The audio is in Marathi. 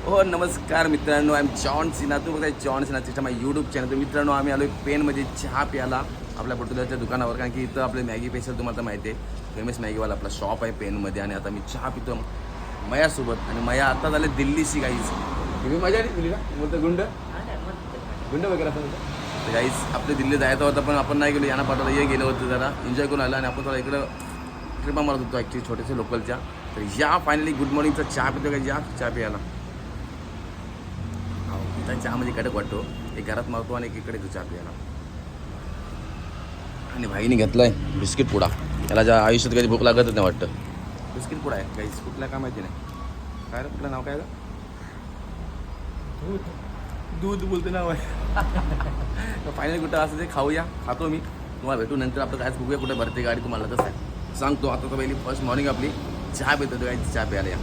हो नमस्कार मित्रांनो, आय एम जॉन सिन्हा. तू बघताय जॉन सिन्हा सिस्टम माय यूट्यूब चॅनल. तर मित्रांनो, आम्ही आलो पेनमध्ये चहा प्यायला आपल्या पटोल्याच्या दुकानावर, कारण की इथं आपले मॅगी स्पेशल तुम्हाला तर माहिती आहे, फेमस मॅगीवाला आपला शॉप आहे पेनमध्ये. आणि आता मी चहा पितो मयासोबत. आणि मया आता झाले दिल्लीशी गाईज. तुम्ही मजा नाही दिली का बोलतं गुंड गुंड वगैरे असं होतं. तर गाईज आपले दिल्ली जायचं होतं, पण आपण नाही गेलो. यांना पाठवलं, हे गेलं होतं जरा एन्जॉय करून आलं. आणि आपण थोडा इकडं ट्रिपा मारत होतो ॲक्च्युली छोटेसे लोकलच्या. तर या फायनली गुड मॉर्निंगचा चहा पितो का, या चहा प्यायला. त्या चहामध्ये कडक वाटतो, एक घरात मारतो आणि एक इकडे चहा प्यायला. आणि भाईने घेतलाय बिस्किट पुडा. त्याला ज्या आयुष्यात कधी भूक लागतच नाही वाटतं. बिस्किट पुडा आहे काहीच, कुठला काय माहिती नाही. काय रे कुठलं नाव काय दूध बोलते नाव आहे. फायनली कुठं असं ते खाऊया, खातो मी. तुम्हाला भेटू नंतर. आपलं कायच बघूया कुठे भरते गाडी तुम्हाला. तसं आहे सांगतो. आता तर पहिली फर्स्ट मॉर्निंग आपली चहा पितो, काहीच चहा प्यायला या.